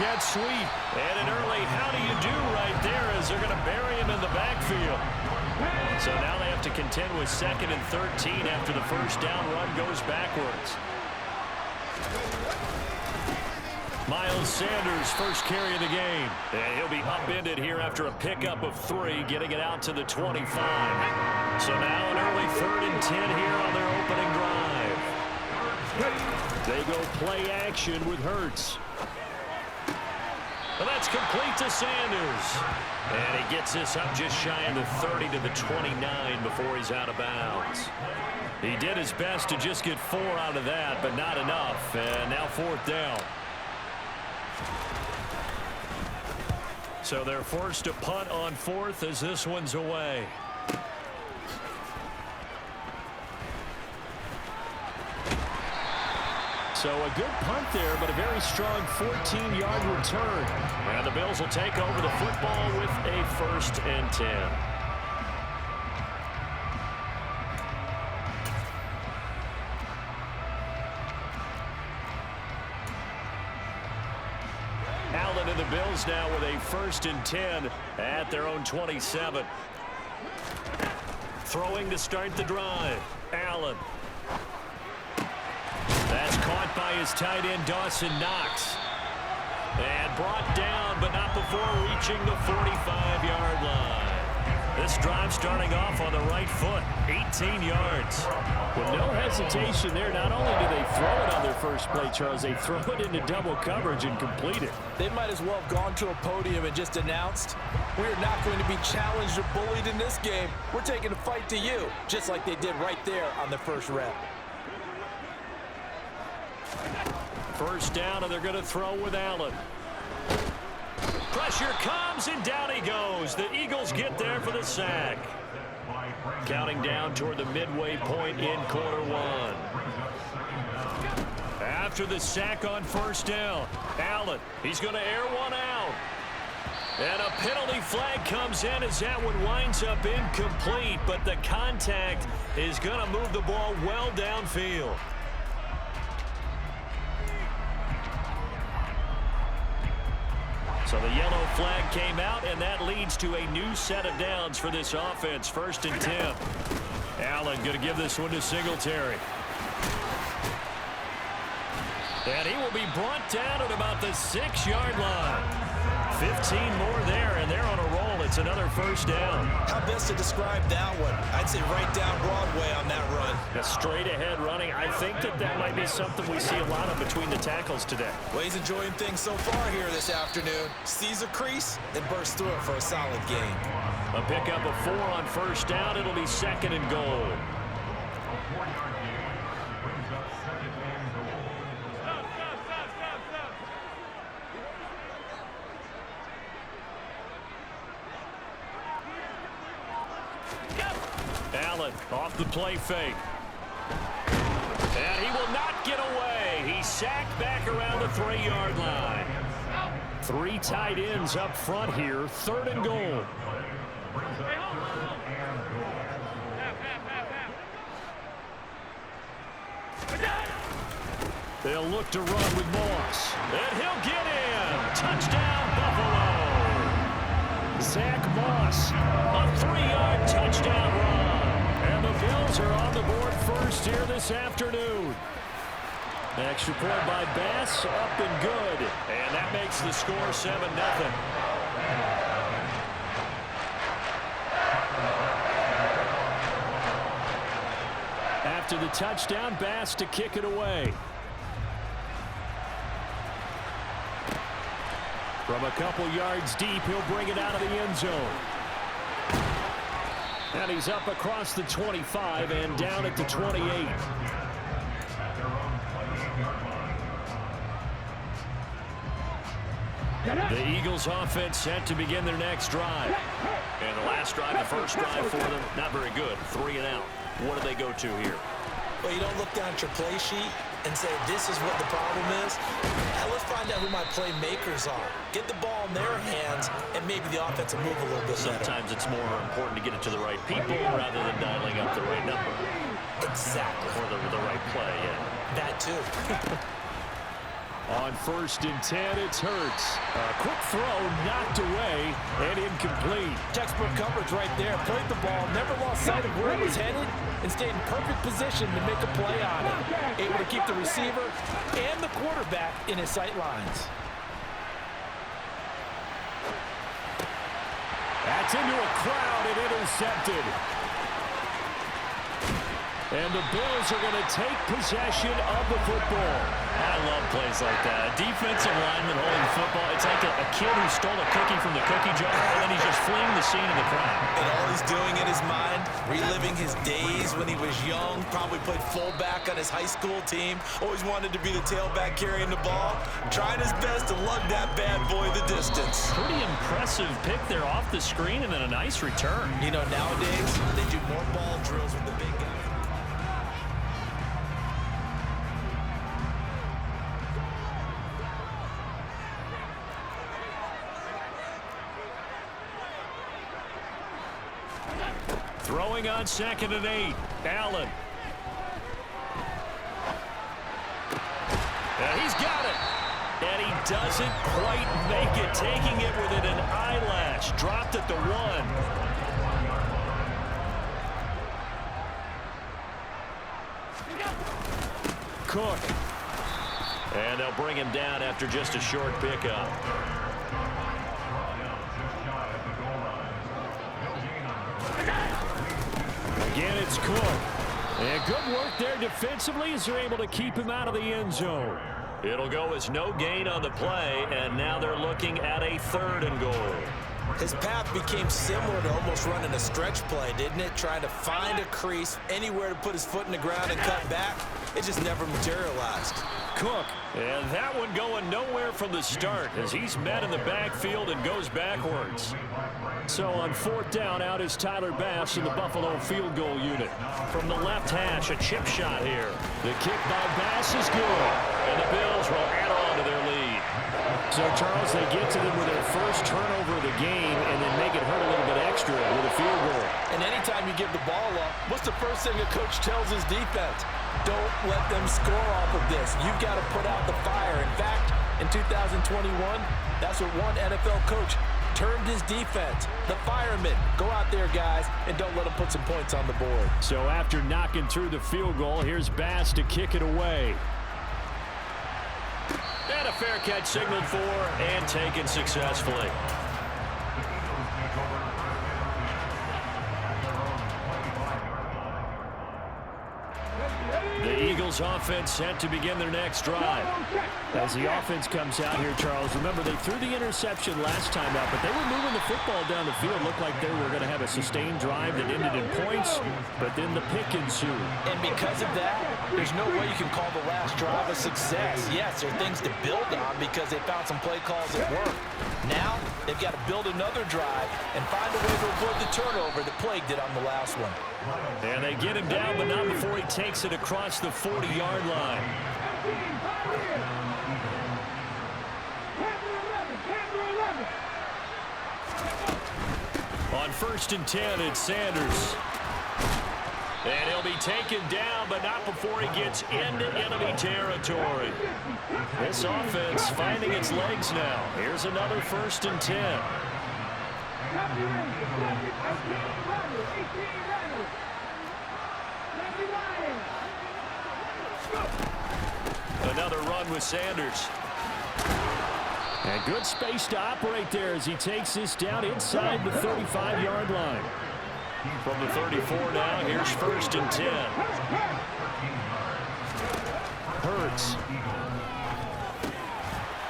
jet sweep. And an early how do you do right there as they're going to bury him in the backfield. So now they have to contend with 2nd and 13 after the first down run goes backwards. Miles Sanders, first carry of the game. And he'll be upended here after a pickup of 3, getting it out to the 25. So now an early 3rd and 10 here on their opening drive. They go play action with Hurts. Well, that's complete to Sanders. And he gets this up just shy of the 30 to the 29 before he's out of bounds. He did his best to just get 4 out of that, but not enough. And now 4th down. So they're forced to punt on 4th as this one's away. So a good punt there, but a very strong 14-yard return. And the Bills will take over the football with a 1st and 10. Allen and the Bills now with a 1st and 10 at their own 27. Throwing to start the drive. Allen. That's caught by his tight end, Dawson Knox. And brought down, but not before reaching the 45-yard line. This drive starting off on the right foot, 18 yards. With no hesitation there, not only do they throw it on their first play, Charles, they throw it into double coverage and complete it. They might as well have gone to a podium and just announced, we're not going to be challenged or bullied in this game. We're taking a fight to you, just like they did right there on the first rep. First down, and they're going to throw with Allen. Pressure comes, and down he goes. The Eagles get there for the sack. Counting down toward the midway point in quarter 1. After the sack on first down, Allen, he's going to air one out. And a penalty flag comes in as that one winds up incomplete, but the contact is going to move the ball well downfield. So the yellow flag came out, and that leads to a new set of downs for this offense. 1st and 10. Allen going to give this one to Singletary. And he will be brought down at about the 6-yard line. 15 more there, and they're on a roll. It's another first down. How best to describe that one? I'd say right down Broadway on that run. A straight-ahead running. I think that might be something we see a lot of between the tackles today. Well, he's enjoying things so far here this afternoon. Sees a crease and bursts through it for a solid gain. A pickup of 4 on first down. It'll be 2nd and goal. Allen off the play fake. And he will not get away. He's sacked back around the 3-yard line. 3 tight ends up front here. 3rd and goal. They'll look to run with Moss. And he'll get in. Touchdown, Buffalo. Zach Moss, a 3-yard touchdown run. And the Bills are on the board first here this afternoon. Extra point by Bass, up and good. And that makes the score 7-0. After the touchdown, Bass to kick it away. From a couple yards deep, he'll bring it out of the end zone. And he's up across the 25 and down at the 28. The Eagles offense set to begin their next drive. And the last drive, the first drive for them, not very good. 3 and out. What do they go to here? Well, you don't look down at your play sheet and say, this is what the problem is. Now let's find out who my playmakers are. Get the ball in their hands, and maybe the offense will move a little bit better. Sometimes it's more important to get it to the right people rather than dialing up the right number. Exactly. Or the right play, yeah. That too. On 1st and 10, it's Hurts. A quick throw knocked away and incomplete. Textbook coverage right there. Played the ball, never lost sight of where it was headed, and stayed in perfect position to make a play on it. Able to keep the receiver and the quarterback in his sight lines. That's into a crowd and intercepted. And the Bills are going to take possession of the football. I love plays like that. A defensive lineman holding the football. It's like a kid who stole a cookie from the cookie jar, and then he's just fleeing the scene of the crime. And all he's doing in his mind, reliving his days when he was young, probably played fullback on his high school team, always wanted to be the tailback carrying the ball, trying his best to lug that bad boy the distance. Pretty impressive pick there off the screen, and then a nice return. You know, nowadays, they do more ball drills with the big guys. Throwing on 2nd and 8. Allen. And he's got it. And he doesn't quite make it. Taking it within an eyelash. Dropped at the 1. Cook. And they'll bring him down after just a short pickup. Again, it's Cook. And good work there defensively as they're able to keep him out of the end zone. It'll go as no gain on the play, and now they're looking at a 3rd and goal. His path became similar to almost running a stretch play, didn't it? Trying to find a crease, anywhere to put his foot in the ground and cut back. It just never materialized. Cook, and that one going nowhere from the start as he's met in the backfield and goes backwards. So on 4th down, out is Tyler Bass in the Buffalo field goal unit. From the left hash, a chip shot here. The kick by Bass is good, and the Bills will add on to their lead. So, Charles, they get to them with their first turnover of the game and then make it hurt a little bit extra with a field goal. And anytime you give the ball up, what's the first thing a coach tells his defense? Don't let them score off of this. You've got to put out the fire. In fact, in 2021, that's what one NFL coach termed his defense. The firemen. Go out there, guys, and don't let them put some points on the board. So after knocking through the field goal, here's Bass to kick it away. And a fair catch signaled for and taken successfully. The Eagles offense set to begin their next drive. As the offense comes out here, Charles, remember they threw the interception last time out, but they were moving the football down the field. Looked like they were going to have a sustained drive that ended in points, but then the pick ensued. And because of that, there's no way you can call the last drive a success. Yes, there are things to build on because they found some play calls that work. Now, they've got to build another drive and find a way to avoid the turnover that plagued it on the last one. And they get him down, but not before he takes it across the 40-yard line. On 1st and 10, it's Sanders. And he'll be taken down, but not before he gets into enemy territory. This offense finding its legs now. Here's another 1st and 10. Another run with Sanders. And good space to operate there as he takes this down inside the 35-yard line. From the 34 now, here's 1st and 10. Hurts.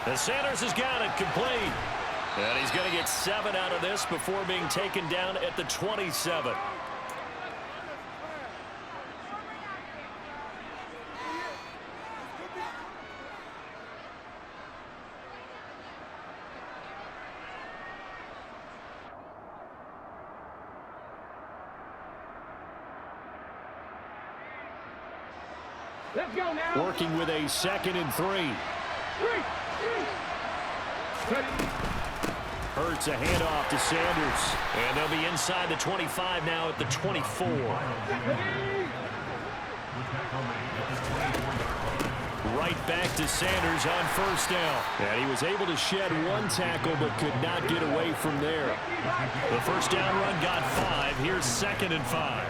And Sanders has got it complete. And he's going to get 7 out of this before being taken down at the 27. Let's go now. Working with a 2nd and 3. Hurts a handoff to Sanders. And they'll be inside the 25 now at the 24. Right back to Sanders on first down. And he was able to shed one tackle but could not get away from there. The first down run got 5. Here's 2nd and 5.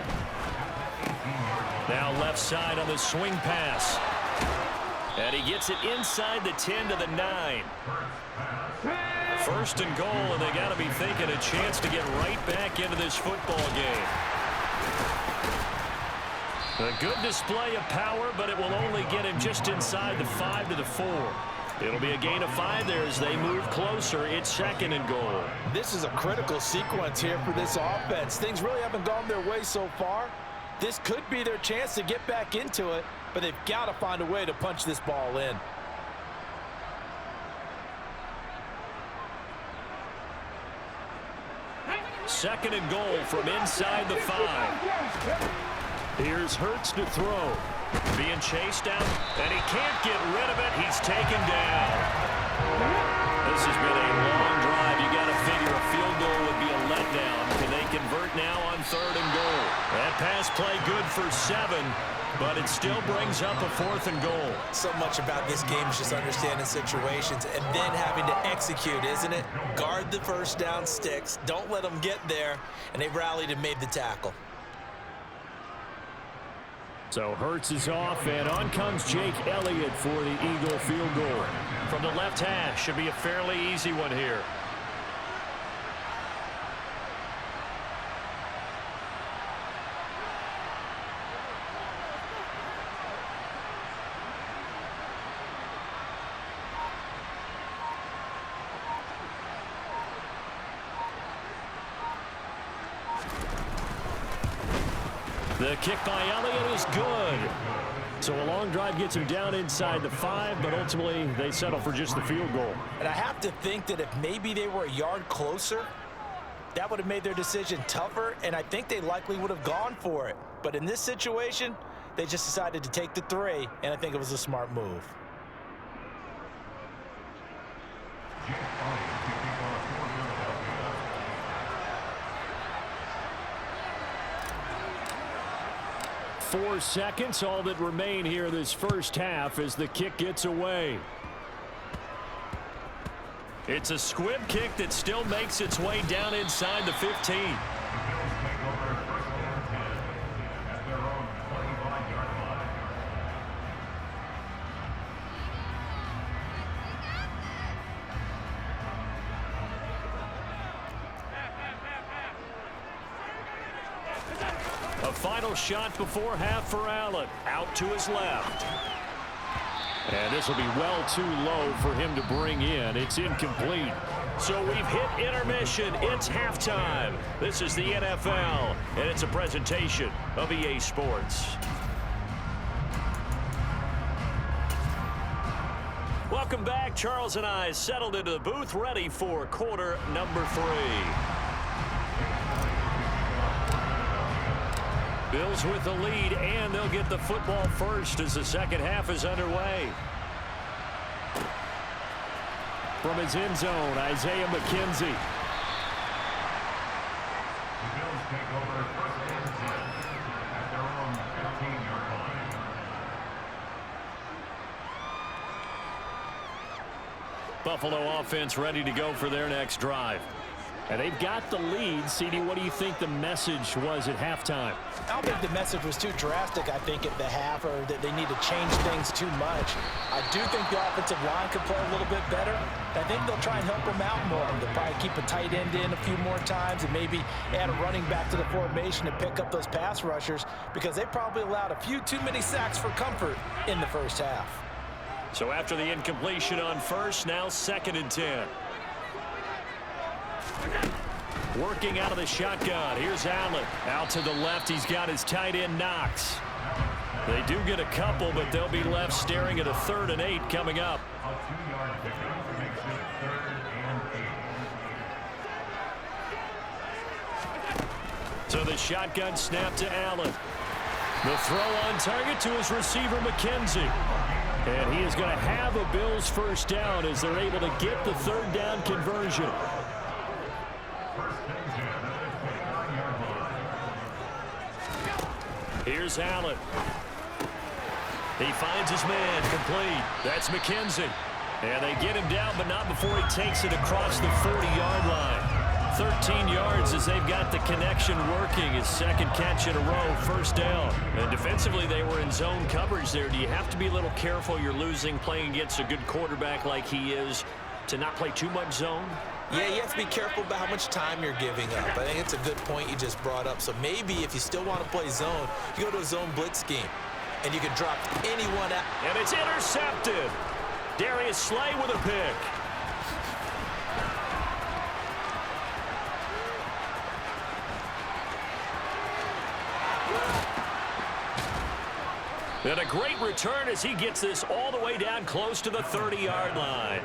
Now left side on the swing pass. And he gets it inside the 10 to the 9. 1st and goal, and they got to be thinking a chance to get right back into this football game. A good display of power, but it will only get him just inside the 5 to the 4. It'll be a gain of 5 there as they move closer. It's 2nd and goal. This is a critical sequence here for this offense. Things really haven't gone their way so far. This could be their chance to get back into it, but they've got to find a way to punch this ball in. Second and goal from inside the 5. Here's Hurts to throw. Being chased down, and he can't get rid of it. He's taken down. This has been a long drive. You got to figure a field goal would be a letdown. Can they convert now on 3rd and goal? That pass play good for 7, but it still brings up a 4th and goal. So much about this game is just understanding situations and then having to execute, isn't it? Guard the first down sticks. Don't let them get there, and they rallied and made the tackle. So Hurts is off, and on comes Jake Elliott for the Eagle field goal. From the left hash, should be a fairly easy one here. The kick by Elliott is good. So a long drive gets him down inside the 5, but ultimately they settle for just the field goal. And I have to think that if maybe they were a yard closer, that would have made their decision tougher, and I think they likely would have gone for it. But in this situation, they just decided to take the 3, and I think it was a smart move. Four seconds, all that remain here this first half as the kick gets away. It's a squib kick that still makes its way down inside the 15. A final shot before half for Allen. Out to his left. And this will be well too low for him to bring in. It's incomplete. So we've hit intermission. It's halftime. This is the NFL, and it's a presentation of EA Sports. Welcome back. Charles and I settled into the booth, ready for quarter number 3. Bills with the lead, and they'll get the football first as the second half is underway. From his end zone, Isaiah McKenzie. The Bills take over first and 10 at their own 15-yard line. Buffalo offense ready to go for their next drive. And they've got the lead. CD, what do you think the message was at halftime? I don't think the message was too drastic, I think, at the half, or that they need to change things too much. I do think the offensive line could play a little bit better. I think they'll try and help them out more. They'll probably keep a tight end in a few more times and maybe add a running back to the formation to pick up those pass rushers, because they probably allowed a few too many sacks for comfort in the first half. So after the incompletion on first, now 2nd and 10. Working out of the shotgun. Here's Allen. Out to the left. He's got his tight end Knox. They do get a couple, but they'll be left staring at a 3rd and 8 coming up. A 2-yard pickup makes it 3rd and 8. So the shotgun snap to Allen. The throw on target to his receiver McKenzie. And he is going to have a Bills first down as they're able to get the 3rd down conversion. Here's Allen. He finds his man complete. That's McKenzie. And they get him down, but not before he takes it across the 40-yard line. 13 yards as they've got the connection working. His second catch in a row, first down. And defensively, they were in zone coverage there. Do you have to be a little careful? You're losing, playing against a good quarterback like he is, to not play too much zone? Yeah, you have to be careful about how much time you're giving up. I think it's a good point you just brought up. So maybe if you still want to play zone, you go to a zone blitz scheme, and you can drop anyone out. And it's intercepted. Darius Slay with a pick. And a great return as he gets this all the way down close to the 30-yard line.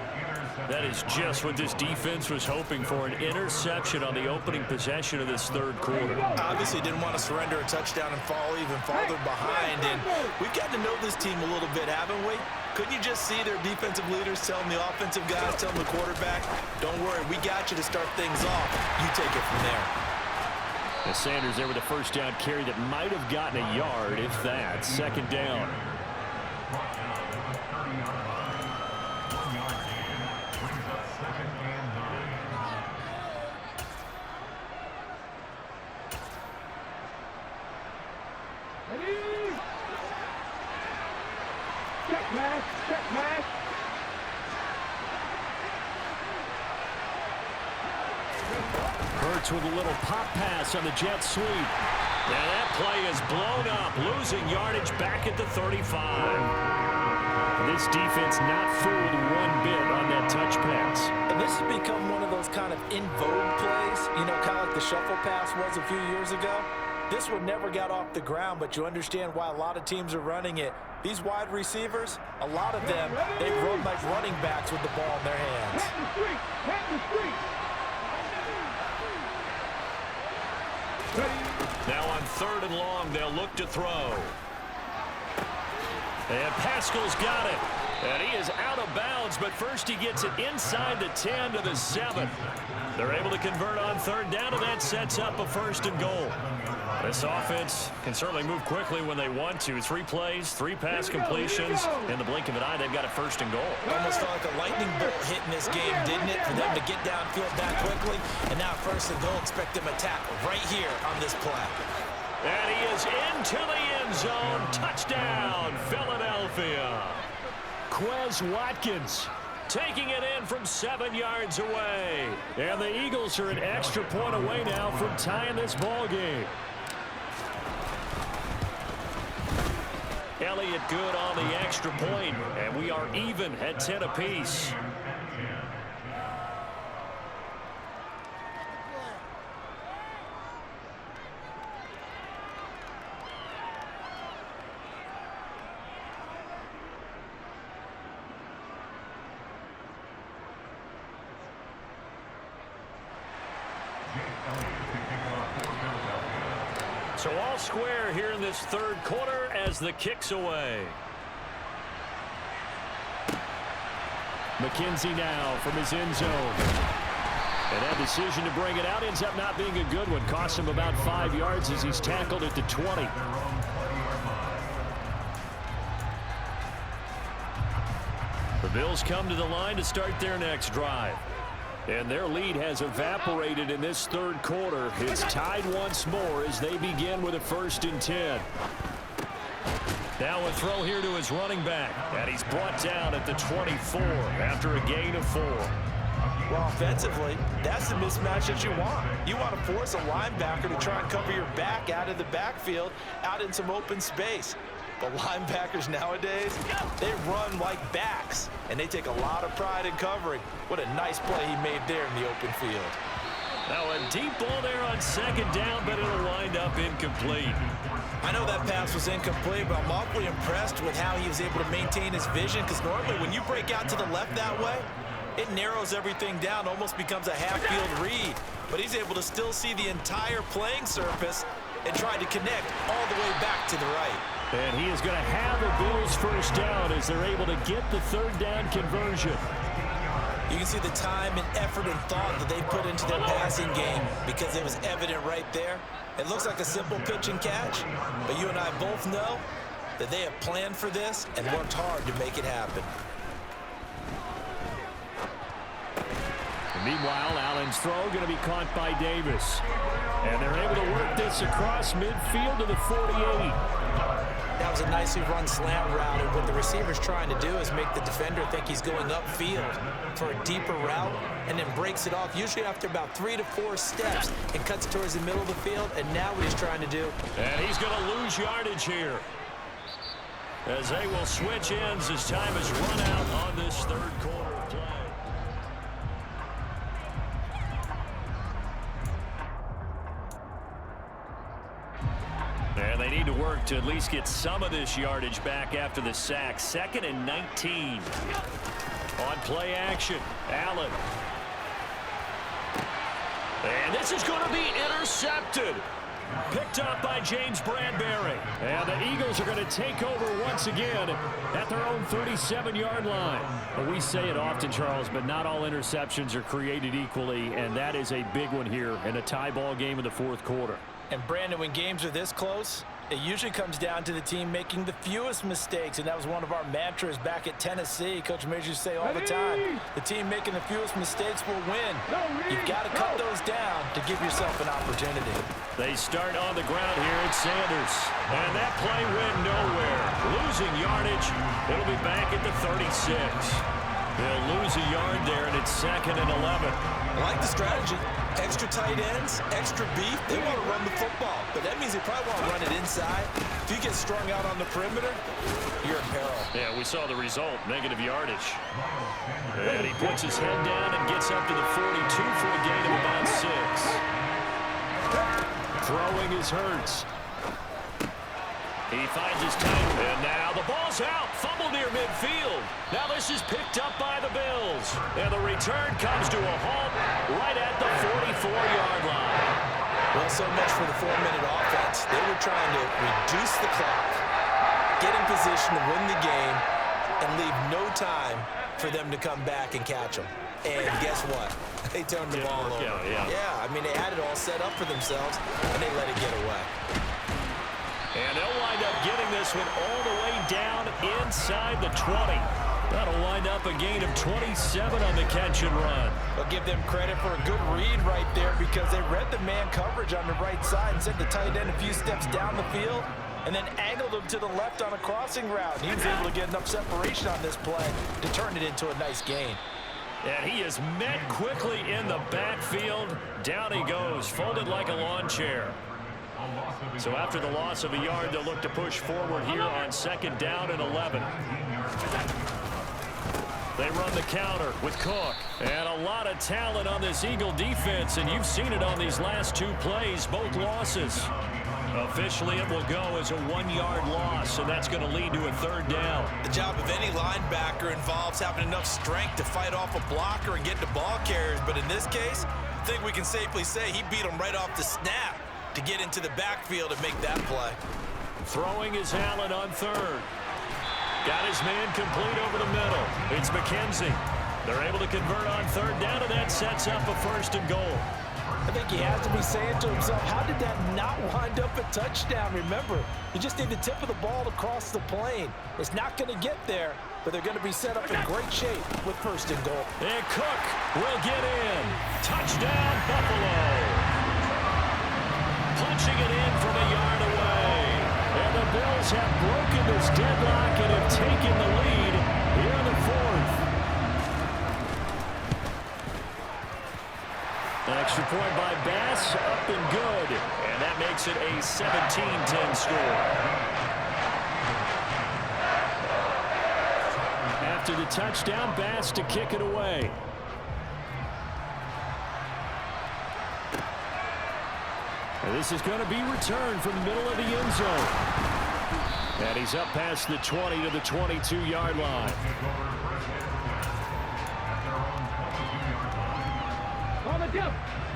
That is just what this defense was hoping for, an interception on the opening possession of this third quarter. Obviously didn't want to surrender a touchdown and fall even farther behind. And we've got to know this team a little bit, haven't we? Couldn't you just see their defensive leaders telling the offensive guys, telling the quarterback, don't worry, we got you to start things off. You take it from there. And Sanders there with a first down carry that might have gotten a yard, if that. Second down. Check match, check match. Hurts with a little pop pass on the jet sweep. And that play is blown up, losing yardage back at the 35. This defense not fooled one bit on that touch pass. And this has become one of those kind of in vogue plays, you know, kind of like the shuffle pass was a few years ago. This one never got off the ground, but you understand why a lot of teams are running it. These wide receivers, a lot of them, they run like running backs with the ball in their hands. Hit the street, hit the street. Now on 3rd and long, they'll look to throw. And Pascal's got it. And he is out of bounds, but first he gets it inside the 10 to the 7. They're able to convert on 3rd down, and that sets up a 1st and goal. This offense can certainly move quickly when they want to. 3 plays, 3 pass completions. In the blink of an eye, they've got a 1st and goal. Almost felt like a lightning bolt hit in this game, didn't it? For them to get downfield that quickly. And now 1st and goal, expect them to tackle right here on this play. And he is into the end zone. Touchdown, Philadelphia. Quez Watkins taking it in from 7 yards away. And the Eagles are an extra point away now from tying this ball game. Elliott good on the extra point, and we are even at 10 apiece. So all square here in this 3rd quarter as the kick's away. McKenzie now from his end zone. And that decision to bring it out ends up not being a good one. Costs him about 5 yards as he's tackled at the 20. The Bills come to the line to start their next drive. And their lead has evaporated in this 3rd quarter. It's tied once more as they begin with a 1st and 10. Now a throw here to his running back. And he's brought down at the 24 after a gain of 4. Well, offensively, that's the mismatch that you want. You want to force a linebacker to try and cover your back out of the backfield, out in some open space. But linebackers nowadays, they run like backs, and they take a lot of pride in covering. What a nice play he made there in the open field. Now a deep ball there on 2nd down, but it'll wind up incomplete. I know that pass was incomplete, but I'm awfully impressed with how he was able to maintain his vision, because normally when you break out to the left that way, it narrows everything down, almost becomes a half-field read. But he's able to still see the entire playing surface and try to connect all the way back to the right. And he is going to have a Bills 1st down as they're able to get the 3rd down conversion. You can see the time and effort and thought that they put into their passing game because it was evident right there. It looks like a simple pitch and catch, but you and I both know that they have planned for this and worked hard to make it happen. Meanwhile, Allen's throw going to be caught by Davis. And they're able to work this across midfield to the 48. That was a nicely run slant route, and what the receiver's trying to do is make the defender think he's going upfield for a deeper route and then breaks it off, usually after about 3 to 4 steps, and cuts towards the middle of the field, and now what he's trying to do. And he's going to lose yardage here, as they will switch ends as time is run out on this third quarter play. And they need to work to at least get some of this yardage back after the sack. 2nd and 19. On play action, Allen. And this is going to be intercepted. Picked up by James Bradbury. And the Eagles are going to take over once again at their own 37-yard line. Well, we say it often, Charles, but not all interceptions are created equally, and that is a big one here in a tie ball game in the fourth quarter. And Brandon, when games are this close, it usually comes down to the team making the fewest mistakes, and that was one of our mantras back at Tennessee. Coach Majors used to say all the time, the team making the fewest mistakes will win. You've got to cut those down to give yourself an opportunity. They start on the ground here at Sanders, and that play went nowhere. Losing yardage, it'll be back at the 36. They'll lose a yard there, and it's 2nd and 11. I like the strategy. Extra tight ends, extra beef. They want to run the football, but that means they probably want to run it inside. If you get strung out on the perimeter, you're in peril. Yeah, we saw the result, negative yardage. And he puts his head down and gets up to the 42 for a gain of about 6. Throwing is Hurts. He finds his time, and now the ball's out. Fumble near midfield. Now this is picked up by the Bills. And the return comes to a halt right at the 44-yard line. Well, so much for the 4-minute offense. They were trying to reduce the clock, get in position to win the game, and leave no time for them to come back and catch them. And guess what? They turned the ball over. Yeah, I mean, they had it all set up for themselves, and they let it get away. And they'll wind up getting this one all the way down inside the 20. That'll wind up a gain of 27 on the catch and run. I'll give them credit for a good read right there, because they read the man coverage on the right side and sent the tight end a few steps down the field and then angled him to the left on a crossing route. He was able to get enough separation on this play to turn it into a nice gain. And he is met quickly in the backfield. Down he goes, folded like a lawn chair. So after the loss of a yard, they'll look to push forward here on 2nd down and 11. They run the counter with Cook. And a lot of talent on this Eagle defense, and you've seen it on these last 2 plays, both losses. Officially, it will go as a 1-yard loss, and that's going to lead to a 3rd down. The job of any linebacker involves having enough strength to fight off a blocker and get to ball carriers, but in this case, I think we can safely say he beat him right off the snap to get into the backfield and make that play. Throwing is Allen on 3rd. Got his man complete over the middle. It's McKenzie. They're able to convert on 3rd down, and that sets up a 1st and goal. I think he has to be saying to himself, how did that not wind up a touchdown? Remember, you just need the tip of the ball to cross the plane. It's not going to get there, but they're going to be set up in great shape with 1st and goal. And Cook will get in. Touchdown, Buffalo. Punching it in from a yard away. And the Bills have broken this deadlock and have taken the lead here in the 4th. An extra point by Bass, up and good. And that makes it a 17-10 score. After the touchdown, Bass to kick it away. And this is going to be returned from the middle of the end zone. And he's up past the 20 to the 22-yard line.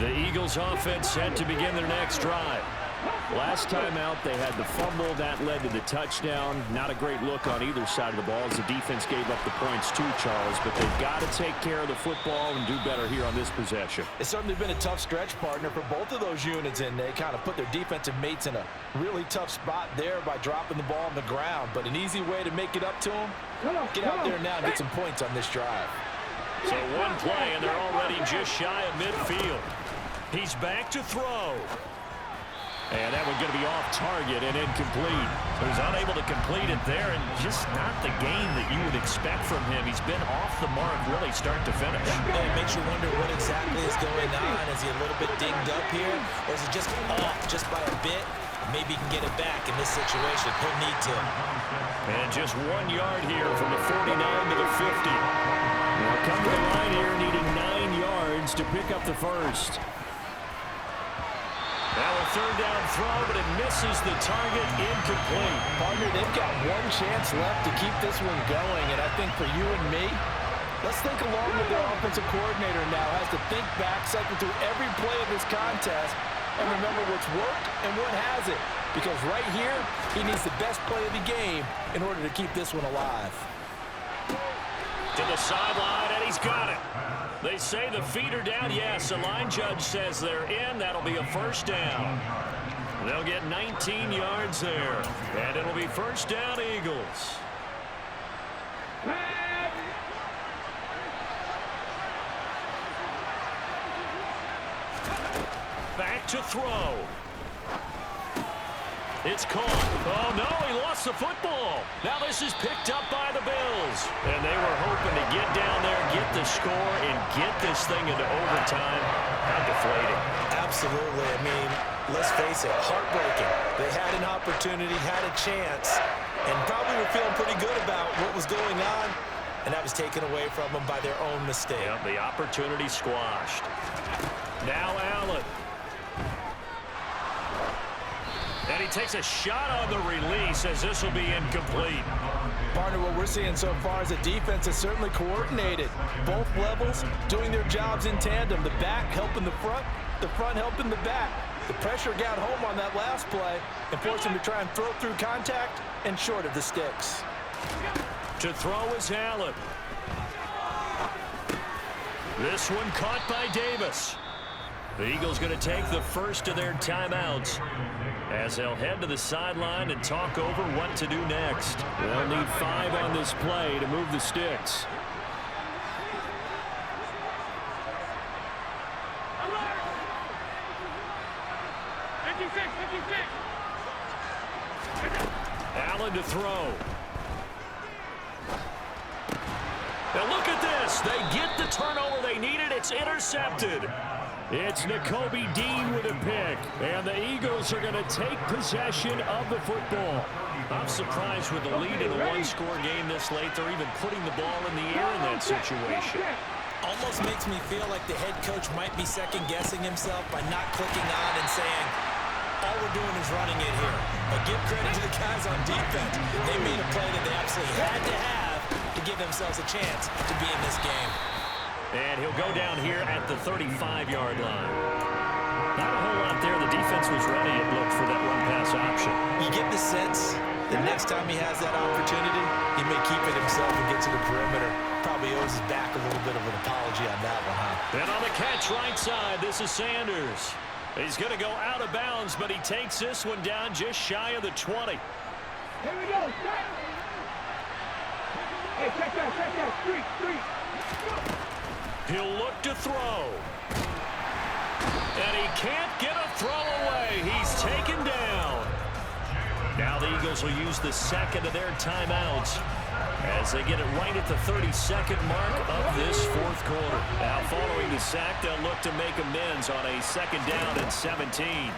The Eagles offense set to begin their next drive. Last time out, they had the fumble. That led to the touchdown. Not a great look on either side of the ball as the defense gave up the points too, Charles. But they've got to take care of the football and do better here on this possession. It's certainly been a tough stretch, partner, for both of those units, and they kind of put their defensive mates in a really tough spot there by dropping the ball on the ground. But an easy way to make it up to them, get out there now and get some points on this drive. So one play, and they're already just shy of midfield. He's back to throw. And that one's going to be off target and incomplete. So he's unable to complete it there, and just not the game that you would expect from him. He's been off the mark really start to finish. Yeah, it makes you wonder what exactly is going on. Is he a little bit dinged up here, or is he just off just by a bit? Maybe he can get it back in this situation. He'll need to. And just 1 yard here from the 49 to the 50. Now come to the line here, needing 9 yards to pick up the first. Now a third down throw, but it misses the target, incomplete. Partner, they've got one chance left to keep this one going, and I think for you and me, let's think along with their offensive coordinator now. Has to think back, cycle through every play of this contest, and remember what's worked and what hasn't. Because right here, he needs the best play of the game in order to keep this one alive. To the sideline, and he's got it. They say the feet are down. Yes, the line judge says they're in. That'll be a first down. They'll get 19 yards there. And it'll be first down, Eagles. Back to throw. It's caught. Oh, no, he lost the football. Now this is picked up by the Bills. And they were hoping to get down there, get the score, and get this thing into overtime. How deflating. Absolutely. I mean, let's face it, heartbreaking. They had an opportunity, had a chance, and probably were feeling pretty good about what was going on, and that was taken away from them by their own mistake. Yep, the opportunity squashed. Now Allen. And he takes a shot on the release as this will be incomplete. Partner, what we're seeing so far is a defense that's certainly coordinated. Both levels doing their jobs in tandem. The back helping the front helping the back. The pressure got home on that last play and forced him to try and throw through contact and short of the sticks. To throw is Allen. This one caught by Davis. The Eagles going to take the first of their timeouts as they'll head to the sideline and talk over what to do next. They'll need 5 on this play to move the sticks. Allen to throw. Now look at this. They get the turnover they needed. It's intercepted. It's Nakobe Dean with a pick, and the Eagles are going to take possession of the football. I'm surprised with the lead in a one-score game this late. They're even putting the ball in the air in that situation. Almost makes me feel like the head coach might be second-guessing himself by not clicking on and saying, all we're doing is running it here. But give credit to the guys on defense. They made a play that they absolutely had to have to give themselves a chance to be in this game. And he'll go down here at the 35-yard line. Not a whole lot there. The defense was ready, it looked, for that run-pass option. You get the sense the next time he has that opportunity, he may keep it himself and get to the perimeter. Probably owes his back a little bit of an apology on that one, huh? And on the catch right side, this is Sanders. He's going to go out of bounds, but he takes this one down just shy of the 20. Here we go. Hey, check that. Street. He'll look to throw. And he can't get a throw away. He's taken down. Now the Eagles will use the second of their timeouts as they get it right at the 32nd mark of this fourth quarter. Now following the sack, they'll look to make amends on a second down and 17.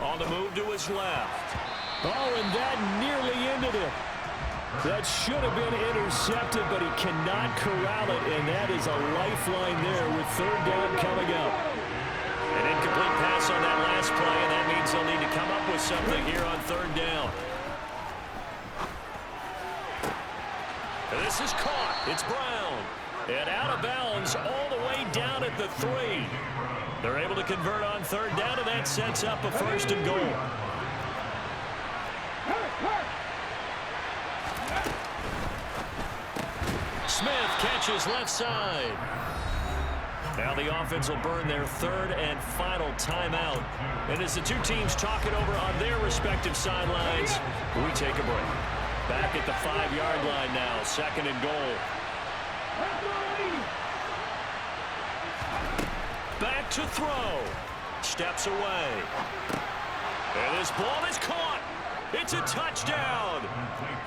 On the move to his left. Oh, and that nearly ended it. That should have been intercepted, but he cannot corral it, and that is a lifeline there with third down coming up. An incomplete pass on that last play, and that means they'll need to come up with something here on third down. And this is caught. It's Brown. And out of bounds all the way down at the 3. They're able to convert on third down, and that sets up a 1st and goal. Smith catches left side. Now the offense will burn their 3rd and final timeout. And as the two teams talk it over on their respective sidelines, we take a break. Back at the 5-yard line now, 2nd and goal. Back to throw. Steps away. And this ball is caught. It's a touchdown.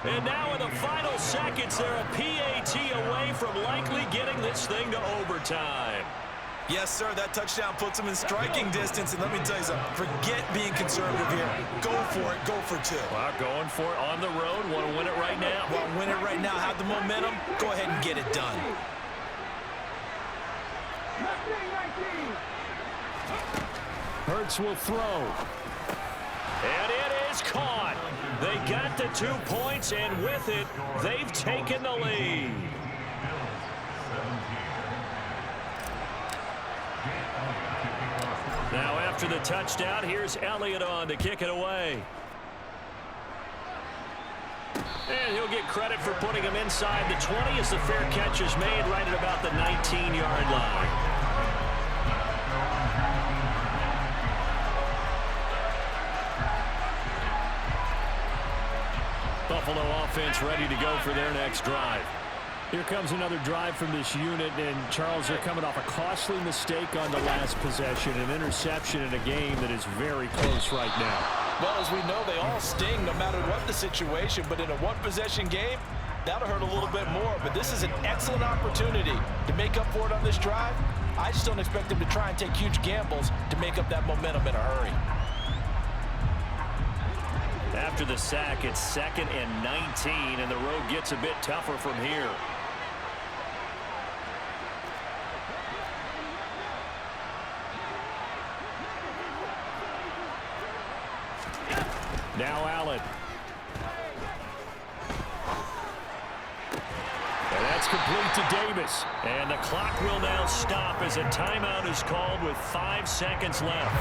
And now in the final seconds, they're a PAT away from likely getting this thing to overtime. Yes, sir, that touchdown puts them in striking distance. And let me tell you something, forget being conservative here. Go for it, go for 2. Well, going for it on the road. Want to win it right now. Well, win it right now, have the momentum. Go ahead and get it done. Hurts will throw. And it is caught. They got the 2 points, and with it, they've taken the lead. Now after the touchdown, here's Elliott on to kick it away. And he'll get credit for putting him inside the 20 as the fair catch is made right at about the 19-yard line. Buffalo offense ready to go for their next drive. Here comes another drive from this unit, and Charles, they're coming off a costly mistake on the last possession, an interception in a game that is very close right now. Well, as we know, they all sting no matter what the situation, but in a one-possession game, that'll hurt a little bit more. But this is an excellent opportunity to make up for it on this drive. I just don't expect them to try and take huge gambles to make up that momentum in a hurry. After the sack, it's 2nd and 19, and the road gets a bit tougher from here. Now Allen. And that's complete to Davis. And the clock will now stop as a timeout is called with 5 seconds left.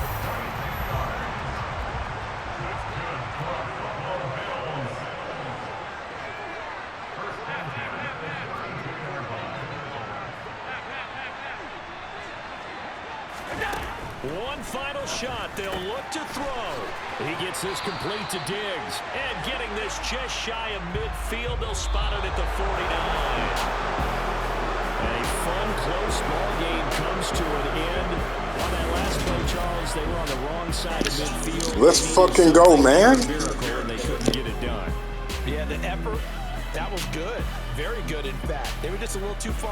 One final shot. They'll look to throw. He gets this complete to Diggs. And getting this just shy of midfield, they'll spot it at the 49. A fun, close ball game comes to an end. On that last play, Charles, they were on the wrong side of midfield. Let's fucking go, man. And they couldn't get it done. Yeah, the effort, that was good. Very good, in fact. They were just a little too far.